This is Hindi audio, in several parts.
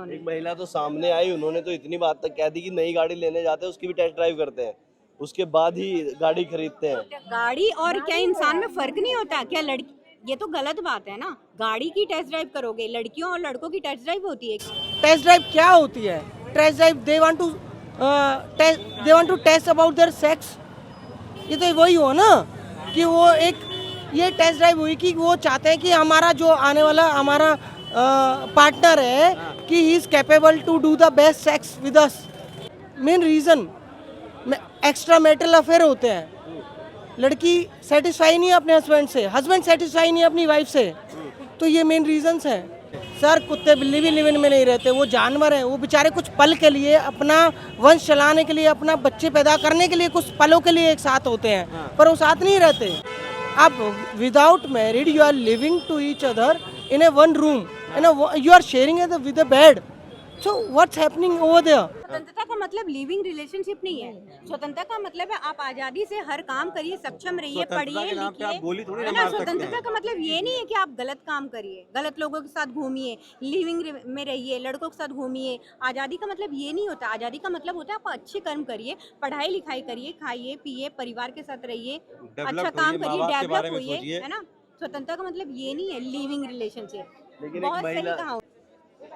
उन्होंने। एक महिला तो सामने आई, उन्होंने तो इतनी बात तक कह दी कि नई गाड़ी लेने जाते हैं उसकी भी टेस्ट ड्राइव करते हैं, उसके बाद ही गाड़ी खरीदते हैं। गाड़ी और क्या इंसान में फर्क नहीं होता क्या? लड़की, ये तो गलत बात है ना। गाड़ी की टेस्ट ड्राइव करोगे, लड़कियों और लड़कों की टेस्ट ड्राइव होती है। टेस्ट ड्राइव क्या होती है? Test drive they want to test about their sex. ये तो वही हो ना कि वो एक ये टेस्ट ड्राइव हुई कि वो चाहते हैं कि हमारा जो आने वाला हमारा पार्टनर है कि he is capable to do the best sex with us. Main reason extra marital affair होते हैं। लड़की सेटिस्फाई नहीं है अपने हस्बैंड से, हस्बैंड सेटिस्फाई नहीं है अपनी वाइफ से, तो ये मेन रीजंस हैं। सर कुत्ते बिल्ली भी लिव इन में नहीं रहते, वो जानवर हैं, वो बेचारे कुछ पल के लिए अपना वंश चलाने के लिए, अपना बच्चे पैदा करने के लिए कुछ पलों के लिए एक साथ होते हैं, पर वो साथ नहीं रहते। आप without married you are living to each other in a one room, you are sharing with a bed, so what's happening over there? स्वतंत्रता का मतलब लिविंग रिलेशनशिप नहीं है। स्वतंत्रता का मतलब है आप आजादी से हर काम करिए, सक्षम रहिए, पढ़िए लिखिए, है ना। स्वतंत्रता का मतलब ये नहीं है कि आप गलत काम करिए, गलत लोगों के साथ घूमिए, लिविंग में रहिए, लड़कों के साथ घूमिए। आजादी का मतलब ये नहीं होता। आजादी का मतलब होता है आप अच्छे कर्म करिए, पढ़ाई लिखाई करिए, खाइए पिए, परिवार के साथ रहिए, अच्छा काम करिए, डेवलप होइए, है ना। स्वतंत्रता का मतलब ये नहीं है लिविंग रिलेशनशिप। लेकिन बहुत एक सही महिला कहा।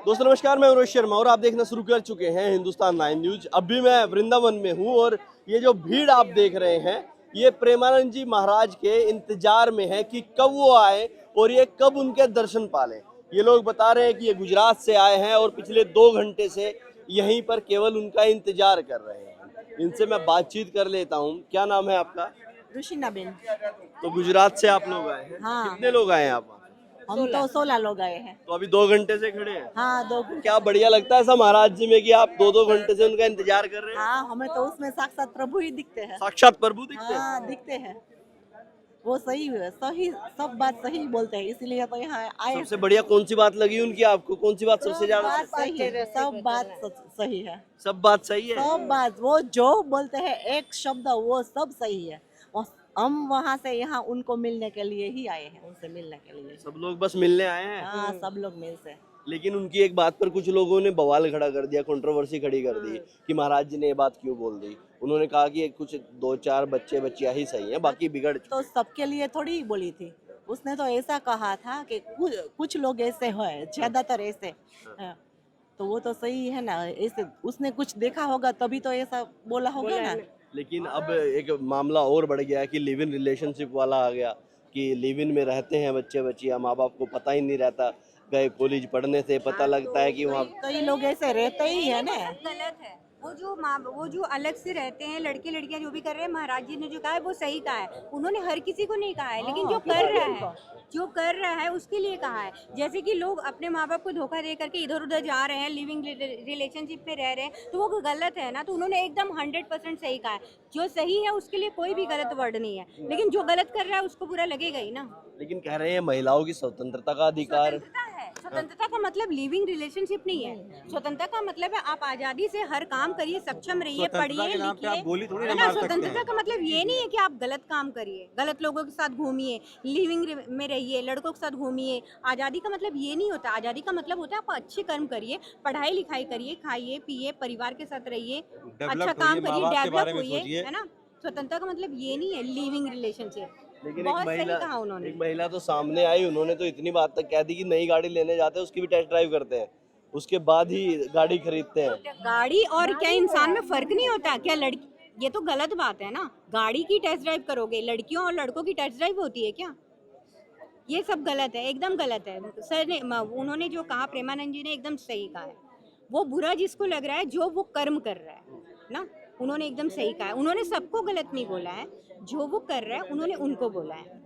दोस्तों नमस्कार, मैं मनोज शर्मा और आप देखना शुरू कर चुके हैं हिंदुस्तान 9 न्यूज। अभी मैं वृंदावन में हूं और ये जो भीड़ आप देख रहे हैं ये प्रेमानंद जी महाराज के इंतजार में है कि कब वो आए और ये कब उनके दर्शन पालें। ये लोग बता रहे हैं कि ये गुजरात से आए हैं और पिछले 2 घंटे से यहीं पर केवल उनका इंतजार कर रहे हैं। इनसे मैं बातचीत कर लेता हूँ। क्या नाम है आपका? रुशिनाबेन। तो गुजरात से आप लोग आए हैं? हाँ। कितने लोग आए हैं आप? हम तो 16 लोग आए हैं। तो अभी 2 घंटे से खड़े हैं। हाँ 2 क्या बढ़िया लगता है ऐसा महाराज जी में कि आप 2-2 घंटे से उनका इंतजार कर रहे हैं? हाँ हमें तो उसमें साक्षात प्रभु ही दिखते हैं। साक्षात प्रभु दिखते हैं। हाँ दिखते हैं। वो सही है, सही सब बात सही बोलते हैं, इसीलिए तो यहाँ आए। सबसे बढ़िया कौन सी बात लगी उनकी आपको? कौन सी बात सबसे ज्यादा? बात सही है, सब बात सही है, सब बात सही है। सब बात वो जो बोलते हैं एक शब्द वो सब सही है। हम वहाँ से यहाँ उनको मिलने के लिए ही आए हैं, उनसे मिलने के लिए। सब लोग बस मिलने आए हैं। हाँ सब लोग मिल से। लेकिन उनकी एक बात पर कुछ लोगों ने बवाल खड़ा कर दिया, कंट्रोवर्सी खड़ी कर दी कि महाराज जी ने ये बात क्यों बोल दी। उन्होंने कहा कि कुछ 2-4 बच्चे बच्चियां ही सही हैं, बाकी बिगड़ चुके। तो सबके लिए थोड़ी ही बोली थी। उसने तो ऐसा कहा था कि कुछ लोग ऐसे हैं, ज्यादातर ऐसे हैं। तो वो तो सही है ना, ऐसे उसने कुछ देखा होगा तभी तो ऐसा बोला होगा ना। लेकिन अब एक मामला और बढ़ गया कि लिव इन रिलेशनशिप वाला आ गया कि लिव इन में रहते हैं बच्चे बच्चियां, माँ बाप को पता ही नहीं रहता। गए कॉलेज पढ़ने से पता लगता है कि वहाँ कई लोग ऐसे रहते ही है ना। गलत है। वो जो अलग से रहते हैं, लड़के लड़कियां जो भी कर रहे हैं, महाराज जी ने जो कहा है वो सही कहा है। उन्होंने हर किसी को नहीं कहा है, लेकिन जो कर रहा है उसके लिए कहा है। जैसे कि लोग अपने माँ बाप को धोखा दे करके इधर उधर जा रहे हैं, लिविंग रिलेशनशिप में रह रहे हैं, तो वो गलत है ना। तो उन्होंने एकदम 100% सही कहा है। जो सही है उसके लिए कोई भी गलत वर्ड नहीं है, लेकिन जो गलत कर रहा है उसको बुरा लगेगा ही ना। लेकिन कह रहे हैं महिलाओं की स्वतंत्रता का अधिकार। स्वतंत्रता का मतलब लिविंग रिलेशनशिप नहीं है। स्वतंत्रता का मतलब है आप आजादी से हर काम करिए, सक्षम रहिए, पढ़िए लिखिए, है ना। स्वतंत्रता का मतलब ये नहीं है कि आप गलत काम करिए, गलत लोगों के साथ घूमिए, लिविंग में रहिए, लड़कों के साथ घूमिए। आजादी का मतलब ये नहीं होता। आजादी का मतलब होता है आप अच्छे कर्म करिए, पढ़ाई लिखाई करिए, खाइए पिए, परिवार के साथ रहिए, अच्छा काम करिए, डेवलप होइए, है ना। स्वतंत्रता का मतलब ये नहीं है लिविंग रिलेशनशिप। लेकिन बहुत सही कहा उन्होंने। एक महिला तो सामने आई, उन्होंने तो इतनी बात तक कह दी कि नई गाड़ी लेने जाते हैं उसकी भी टेस्ट ड्राइव करते हैं, उसके बाद ही गाड़ी खरीदते हैं। गाड़ी और क्या इंसान में फर्क नहीं होता क्या? लड़की, ये तो गलत बात है ना। गाड़ी की टेस्ट ड्राइव करोगे, लड़कियों और लड़कों की टेस्ट ड्राइव होती है क्या? ये सब गलत है, एकदम गलत है। सर ने उन्होंने जो कहा, प्रेमानंद जी ने एकदम सही कहा है। वो बुरा जिसको लग रहा है जो वो कर्म कर रहा है ना, उन्होंने एकदम सही कहा है। उन्होंने सबको गलत नहीं बोला है, जो वो कर रहा है उन्होंने उनको बोला है।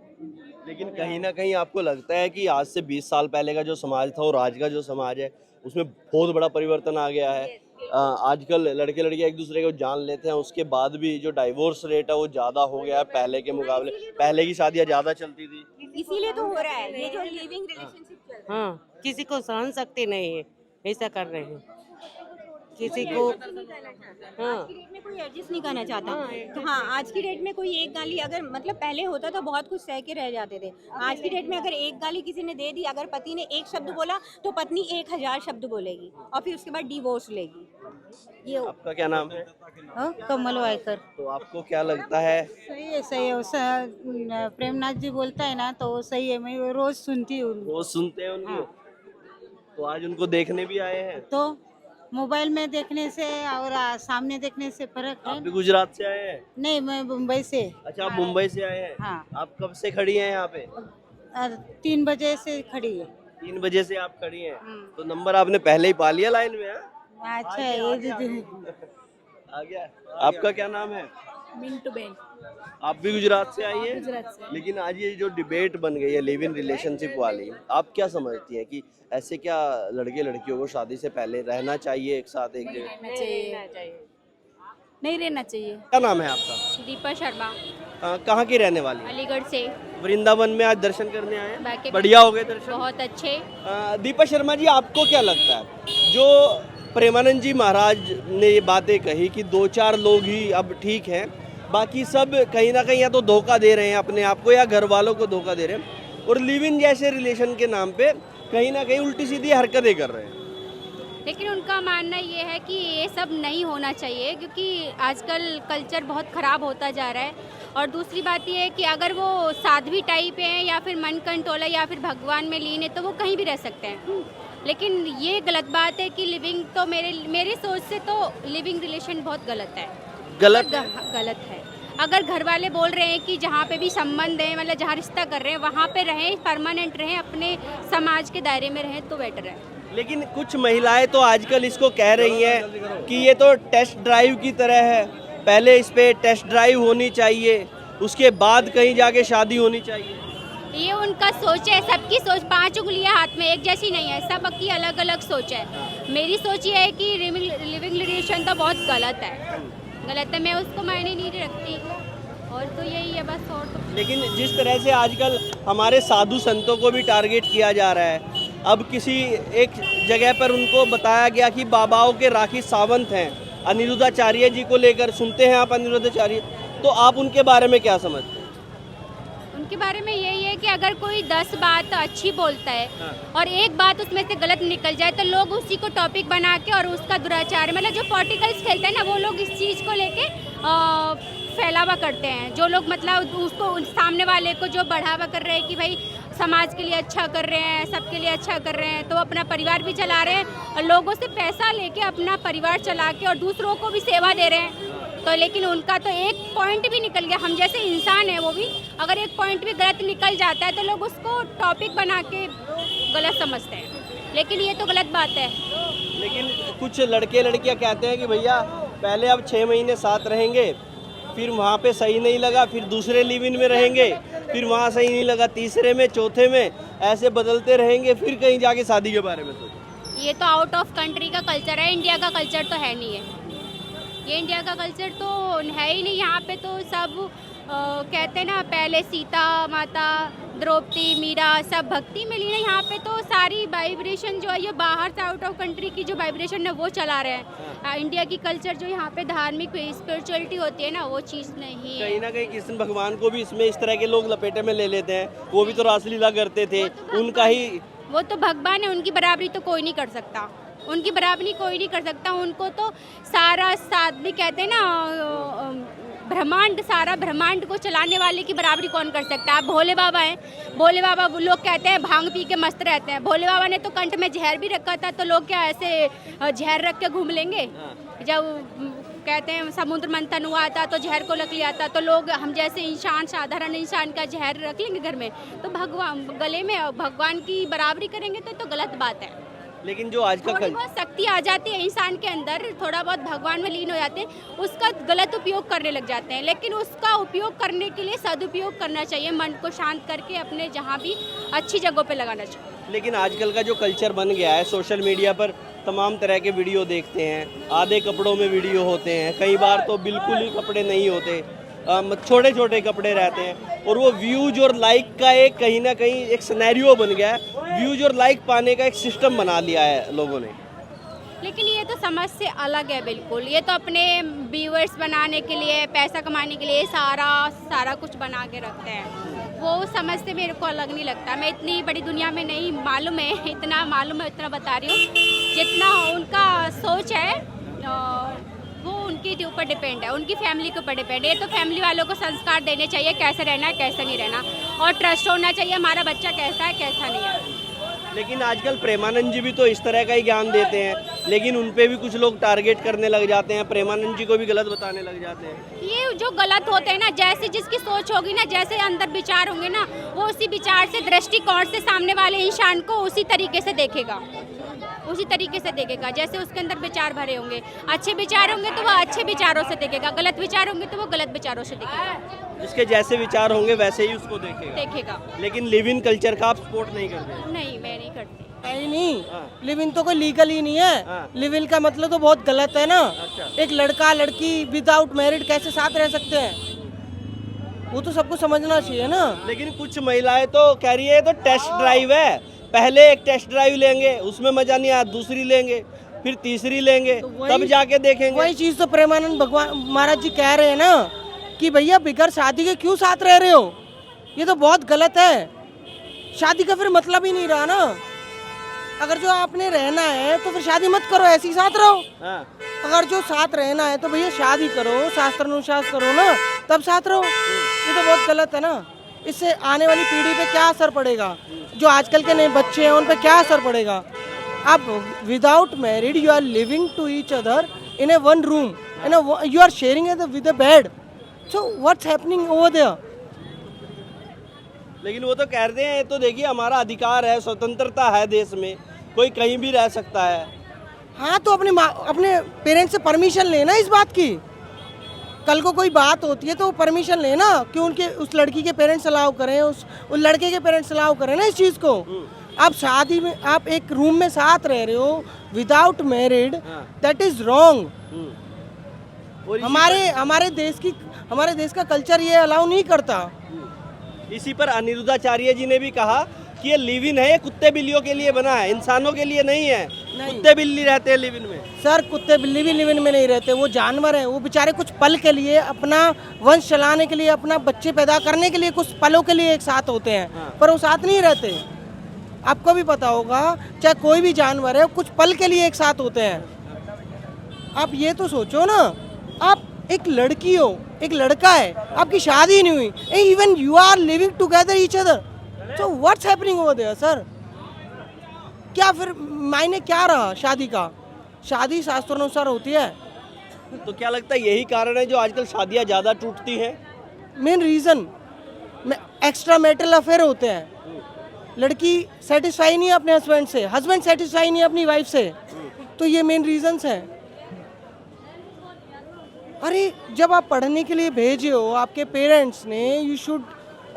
लेकिन कहीं ना कहीं आपको लगता है कि आज से 20 साल पहले का जो समाज था और आज का जो समाज है उसमें बहुत बड़ा परिवर्तन आ गया है। आजकल लड़के लड़कियां एक दूसरे को जान लेते हैं, उसके बाद भी जो डाइवोर्स रेट है वो ज्यादा हो गया है पहले के मुकाबले। पहले की शादियां ज्यादा चलती थी, इसीलिए तो हो रहा है ये जो लिविंग रिलेशनशिप चल रहा है। हाँ किसी को सहन शक्ति नहीं है, ऐसा कर रहे हैं। किसी को आज की डेट में कोई एडजस्ट नहीं करना चाहता। तो हाँ, आज की डेट में कोई एक गाली अगर मतलब पहले होता तो बहुत कुछ सह के रह जाते थे। आज की डेट में अगर एक गाली किसी ने दे दी, अगर पति ने एक शब्द बोला तो पत्नी 1000 शब्द बोलेगी और फिर उसके बाद डिवोर्स लेगी। ये आपका क्या नाम है? कमल वायकर। तो आपको क्या लगता है? सही है, सही है। प्रेमनाथ जी बोलता है ना तो वो सही है, मैं रोज सुनती हूँ। रोज सुनते हैं उनको? तो आज उनको देखने भी आए हैं? तो मोबाइल में देखने से और सामने देखने से फर्क आप है। भी गुजरात से आए हैं? नहीं, मैं मुंबई से। अच्छा, आप मुंबई से आए हैं? हाँ। आप कब से खड़ी हैं यहाँ पे? 3 बजे से खड़ी है। 3 बजे से आप खड़ी हैं? तो नंबर आपने पहले ही पा लिया लाइन में? हाँ? अच्छा है ये दीदी। आ गया। आपका क्या नाम है? मिंटू बेन। आप भी गुजरात से आई हैं? गुजरात से। लेकिन आज ये जो डिबेट बन गई है लिव इन रिलेशनशिप वाली, आप क्या समझती हैं कि ऐसे क्या लड़के लड़कियों को शादी से पहले रहना चाहिए एक साथ एक जगह? नहीं रहना चाहिए। क्या नाम है आपका? दीपा शर्मा, कहाँ की रहने वाली है? अलीगढ़ से। वृंदावन में आज दर्शन करने आए हैं? बाकी बढ़िया हो गए दर्शन? बहुत अच्छे। दीपा शर्मा जी, आपको क्या लगता है जो प्रेमानंद जी महाराज ने ये बातें कही कि 2-4 लोग ही अब ठीक हैं, बाकी सब कहीं ना कहीं या तो धोखा दे रहे हैं अपने आप को या घर वालों को धोखा दे रहे हैं, और लिव इन जैसे रिलेशन के नाम पे कहीं ना कहीं उल्टी सीधी हरकतें कर रहे हैं? लेकिन उनका मानना ये है कि ये सब नहीं होना चाहिए, क्योंकि आजकल कल्चर बहुत ख़राब होता जा रहा है। और दूसरी बात ये है कि अगर वो साध्वी टाइप हैं या फिर मन कंट्रोल है या फिर भगवान में लीन है तो वो कहीं भी रह सकते हैं। लेकिन ये गलत बात है कि लिविंग तो मेरे सोच से तो लिविंग रिलेशन बहुत गलत है। गलत गलत है। अगर घर वाले बोल रहे हैं कि जहाँ पे भी संबंध है, मतलब जहाँ रिश्ता कर रहे हैं वहाँ पे रहें, परमानेंट रहें, अपने समाज के दायरे में रहें तो बेटर है। लेकिन कुछ महिलाएं तो आजकल इसको कह रही हैं कि ये तो टेस्ट ड्राइव की तरह है, पहले इस पे टेस्ट ड्राइव होनी चाहिए, उसके बाद कहीं जाके शादी होनी चाहिए। ये उनका सोच है, सबकी सोच 5 उंगलियां हाथ में एक जैसी नहीं है, सबकी अलग अलग सोच है। मेरी सोच ये है कि लिविंग रिलेशन तो बहुत गलत है, मैं उसको मायने नहीं रखती, और तो यही है बस। और तो लेकिन जिस तरह से आजकल हमारे साधु संतों को भी टारगेट किया जा रहा है, अब किसी एक जगह पर उनको बताया गया कि बाबाओं के राखी सावंत हैं अनिरुद्धाचार्य जी को लेकर, सुनते हैं आप अनिरुद्धाचार्य, तो आप उनके बारे में क्या समझते हैं? उनके बारे में यही है कि अगर कोई 10 बात अच्छी बोलता है और एक बात उसमें से गलत निकल जाए तो लोग उसी को टॉपिक बना के और उसका दुराचार, मतलब जो पॉलिटिकल्स खेलते हैं ना, वो लोग इस चीज़ को लेके फैलावा करते हैं। जो लोग मतलब उसको सामने वाले को जो बढ़ावा कर रहे हैं कि भाई समाज के लिए अच्छा कर रहे हैं, सबके लिए अच्छा कर रहे हैं, तो अपना परिवार भी चला रहे हैं और लोगों से पैसा लेके अपना परिवार चला के और दूसरों को भी सेवा दे रहे हैं। तो लेकिन उनका तो एक पॉइंट भी निकल गया, हम जैसे इंसान हैं वो भी, अगर एक पॉइंट भी गलत निकल जाता है तो लोग उसको टॉपिक बना के गलत समझते हैं, लेकिन ये तो गलत बात है। लेकिन कुछ लड़के लड़कियां कहते हैं कि भैया पहले अब 6 महीने साथ रहेंगे, फिर वहाँ पे सही नहीं लगा, फिर दूसरे लिव इन में रहेंगे, फिर वहाँ सही नहीं लगा, तीसरे में, चौथे में, ऐसे बदलते रहेंगे, फिर कहीं जाके शादी के बारे में सोचें। ये तो आउट ऑफ कंट्री का कल्चर है, इंडिया का कल्चर तो है नहीं है। ये इंडिया का कल्चर तो है ही नहीं। यहाँ पे तो सब कहते हैं ना, पहले सीता माता, द्रौपदी, मीरा, सब भक्ति में लीन है। यहाँ पे तो सारी वाइब्रेशन जो है ये बाहर से आउट ऑफ कंट्री की जो वाइब्रेशन है वो चला रहे हैं। इंडिया की कल्चर जो यहाँ पे धार्मिक स्पिरिचुअलिटी होती है ना, वो चीज़ नहीं है। कहीं ना कहीं कृष्ण भगवान को भी इसमें इस तरह के लोग लपेटे में ले लेते हैं, वो भी तो रासलीला करते थे, उनका ही वो तो भगवान है, उनकी बराबरी तो कोई नहीं कर सकता, उनकी बराबरी कोई नहीं कर सकता। उनको तो सारा साध्वी कहते हैं ना, ब्रह्मांड, सारा ब्रह्मांड को चलाने वाले की बराबरी कौन कर सकता है। आप भोले बाबा हैं, भोले बाबा लोग कहते हैं भांग पी के मस्त रहते हैं, भोले बाबा ने तो कंठ में जहर भी रखा था, तो लोग क्या ऐसे जहर रख के घूम लेंगे? जब कहते हैं समुद्र मंथन हुआ था तो जहर को लग लिया था, तो लोग हम जैसे इंसान, साधारण इंसान का जहर रख लेंगे घर में? तो भगवान गले में भगवान की बराबरी करेंगे तो गलत बात है। लेकिन जो आज का थोड़ी बहुत शक्ति आ जाती है इंसान के अंदर, थोड़ा बहुत भगवान में लीन हो जाते हैं, उसका गलत उपयोग करने लग जाते हैं। लेकिन उसका उपयोग करने के लिए सदुपयोग करना चाहिए, मन को शांत करके अपने जहाँ भी अच्छी जगहों पे लगाना चाहिए। लेकिन आजकल का जो कल्चर बन गया है, सोशल मीडिया पर तमाम तरह के वीडियो देखते हैं, आधे कपड़ों में वीडियो होते हैं, कई बार तो बिल्कुल ही कपड़े नहीं होते, छोटे छोटे कपड़े रहते हैं, और वो व्यूज और लाइक का एक कहीं ना कहीं एक सिनेरियो बन गया है, व्यूज और लाइक पाने का एक सिस्टम बना लिया है लोगों ने। लेकिन ये तो समझ से अलग है बिल्कुल। ये तो अपने व्यूअर्स बनाने के लिए, पैसा कमाने के लिए सारा कुछ बना के रखते हैं। वो समझ से मेरे को अलग नहीं लगता। मैं इतनी बड़ी दुनिया में नहीं मालूम है, इतना मालूम है उतना बता रही हूँ। जितना उनका सोच है वो उनके ऊपर डिपेंड है, उनकी फैमिली के ऊपर डिपेंड है। ये तो फैमिली वालों को संस्कार देने चाहिए, कैसे रहना है कैसे नहीं रहना, और ट्रस्ट होना चाहिए हमारा बच्चा कैसा है कैसा नहीं है। लेकिन आजकल प्रेमानंद जी भी तो इस तरह का ही ज्ञान देते हैं, लेकिन उन पे भी कुछ लोग टारगेट करने लग जाते हैं, प्रेमानंद जी को भी गलत बताने लग जाते हैं। ये जो गलत होते हैं ना, जैसे जिसकी सोच होगी ना, जैसे अंदर विचार होंगे ना, वो उसी विचार से, दृष्टिकोण से सामने वाले इंसान को उसी तरीके से देखेगा, उसी तरीके से देखेगा जैसे उसके अंदर विचार भरे होंगे। अच्छे विचार होंगे तो वह अच्छे विचारों से देखेगा, गलत विचार होंगे तो वो गलत विचारों से देखेगा। जिसके जैसे विचार होंगे वैसे ही उसको देखेगा। लेकिन लिव इन कल्चर का आप सपोर्ट नहीं करते? नहीं, मैं नहीं करती। है ही नहीं, लिव इन तो कोई लीगल ही नहीं है। लिव इन का मतलब तो बहुत गलत है ना। एक लड़का लड़की विदाउट मैरिड कैसे साथ रह सकते हैं, वो तो सबको समझना चाहिए ना। लेकिन कुछ महिलाएं तो कह रही है तो टेस्ट ड्राइव है, पहले एक टेस्ट ड्राइव लेंगे, उसमें मजा नहीं आया, दूसरी लेंगे, फिर तीसरी लेंगे, तब जाके देखेंगे। वही चीज तो प्रेमानंद भगवान महाराज जी कह रहे हैं ना कि भैया बिगड़ शादी के क्यों साथ रह रहे हो, ये तो बहुत गलत है। शादी का फिर मतलब ही नहीं रहा ना। अगर जो आपने रहना है तो फिर शादी मत करो, ऐसे ही साथ रहो। अगर जो साथ रहना है तो भैया शादी करो, शास्त्र अनुसार करो ना, तब साथ रहो। ये तो बहुत गलत है ना। इससे आने वाली पीढ़ी पे क्या असर पड़ेगा, जो आजकल के नए बच्चे हैं उन पे क्या असर पड़ेगा। आप without married you are living to each other in a one room, you are sharing with a bed, so what's happening over there. लेकिन वो तो कहते हैं तो देखिए हमारा अधिकार है, स्वतंत्रता है देश में, कोई कहीं भी रह सकता है। हाँ तो अपने पेरेंट्स से परमिशन लेना इस बात की। कल को कोई बात होती है तो परमिशन लेना कि उनके उस लड़की के पेरेंट्स अलाउ करें, उस लड़के के पेरेंट्स अलाउ करें ना इस चीज़ को। आप शादी में आप एक रूम में साथ रह रहे हो without married, that is wrong. हमारे देश का कल्चर ये अलाउ नहीं करता। इसी पर अनिरुद्धाचार्य जी ने भी कहा कि ये लिव इन है, ये कुत्ते बिल्लियों के लिए बना है, इंसानों के लिए नहीं है। कुत्ते बिल्ली रहते हैं लिव इन में। सर कुत्ते बिल्ली भी लिव इन में नहीं रहते, वो जानवर हैं। वो बेचारे कुछ पल के लिए, अपना वंश चलाने के लिए, अपना बच्चे पैदा करने के लिए कुछ पलों के लिए एक साथ होते हैं, पर वो साथ नहीं रहते। आपको भी पता होगा, चाहे कोई भी जानवर है, कुछ पल के लिए एक साथ होते हैं। आप ये तो सोचो ना, आप एक लड़की हो, एक लड़का है, आपकी शादी नहीं हुई, even you are living together each other, so what's happening over there sir. क्या फिर मायने क्या रहा शादी का? शादी शास्त्रानुसार होती है। तो क्या लगता है यही कारण है जो आजकल शादियां ज़्यादा टूटती हैं? Main reason extra marital affair होते हैं। लड़की सेटिस्फाई नहीं है अपने हस्बैंड से, हस्बैंड सेटिस्फाई नहीं है अपनी वाइफ से, तो ये मेन रीजंस हैं। अरे जब आप पढ़ने के लिए भेजे हो आपके पेरेंट्स ने, you should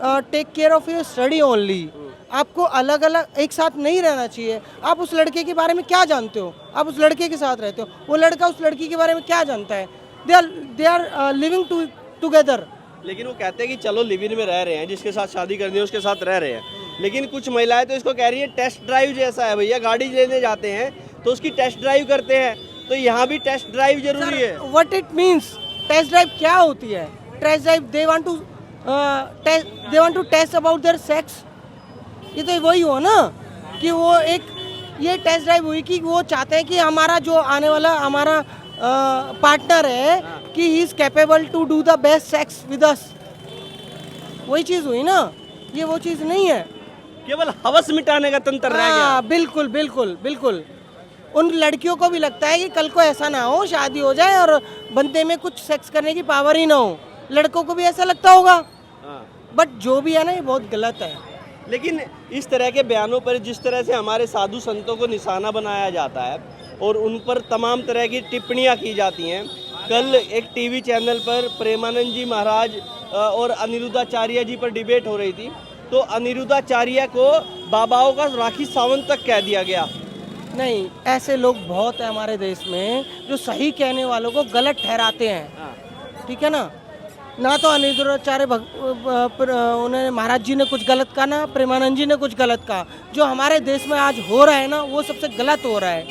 take care of your study only. आपको अलग अलग एक साथ नहीं रहना चाहिए। आप उस लड़के के बारे में क्या जानते हो? आप उस लड़के के साथ रहते हो, वो लड़का उस लड़की के बारे में क्या जानता है? They are living together. लेकिन वो कहते हैं कि चलो लिव इन में रह रहे हैं, जिसके साथ शादी करनी है उसके साथ रह रहे हैं। लेकिन कुछ महिलाएं तो इसको कह रही है टेस्ट ड्राइव जैसा है भैया, गाड़ी लेने जाते हैं तो उसकी टेस्ट ड्राइव करते हैं, तो यहाँ भी टेस्ट ड्राइव जरूरी है। What it means? Test drive क्या होती है? Test drive they want to test about their sex. ये तो वही हो ना कि वो एक ये टेस्ट ड्राइव हुई कि वो चाहते हैं कि हमारा जो आने वाला हमारा पार्टनर है कि he is capable to do the best sex with us. वही चीज हुई ना, ये वो चीज नहीं है। केवल हवस मिटाने का तंत्र रह गया। बिल्कुल बिल्कुल बिल्कुल। उन लड़कियों को भी लगता है कि कल को ऐसा ना हो, शादी हो जाए और बंदे में कुछ सेक्स करने की पावर ही ना हो। लड़कों को भी ऐसा लगता होगा, बट जो भी है ना ये बहुत गलत है। लेकिन इस तरह के बयानों पर जिस तरह से हमारे साधु संतों को निशाना बनाया जाता है और उन पर तमाम तरह की टिप्पणियां की जाती हैं। कल एक टीवी चैनल पर प्रेमानंद जी महाराज और अनिरुद्धाचार्य जी पर डिबेट हो रही थी, तो अनिरुद्धाचार्य को बाबाओं का राखी सावंत तक कह दिया गया। नहीं, ऐसे लोग बहुत हैं हमारे देश में जो सही कहने वालों को गलत ठहराते हैं। ठीक है ना तो अनिरुद्धाचार्य उन्होंने महाराज जी ने कुछ गलत कहा, ना प्रेमानंद जी ने कुछ गलत कहा। जो हमारे देश में आज हो रहा है ना वो सबसे गलत हो रहा है।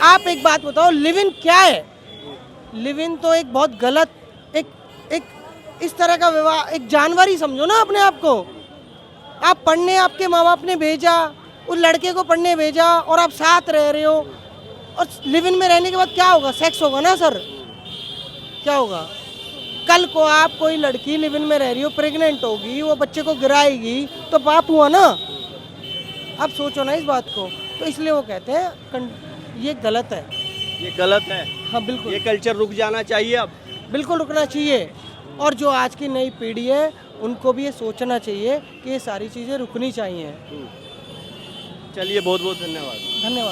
आप एक बात बताओ, लिव इन क्या है? लिव इन तो एक बहुत गलत, एक इस तरह का विवाह, एक जानवर ही समझो ना अपने आप को। आप पढ़ने, आपके माँ बाप ने भेजा, उस लड़के को पढ़ने भेजा और आप साथ रह रहे हो, और लिव इन में रहने के बाद क्या होगा? सेक्स होगा ना सर, क्या होगा? कल को आप कोई लड़की लिव इन में रह रही हो, प्रेग्नेंट होगी, वो बच्चे को गिराएगी, तो पाप हुआ ना। आप सोचो ना इस बात को। तो इसलिए वो कहते हैं ये गलत है। ये गलत है। हाँ बिल्कुल, ये कल्चर रुक जाना चाहिए अब। बिल्कुल रुकना चाहिए। और जो आज की नई पीढ़ी है उनको भी ये सोचना चाहिए कि ये सारी चीज़ें रुकनी चाहिए। चलिए, बहुत बहुत धन्यवाद। धन्यवाद।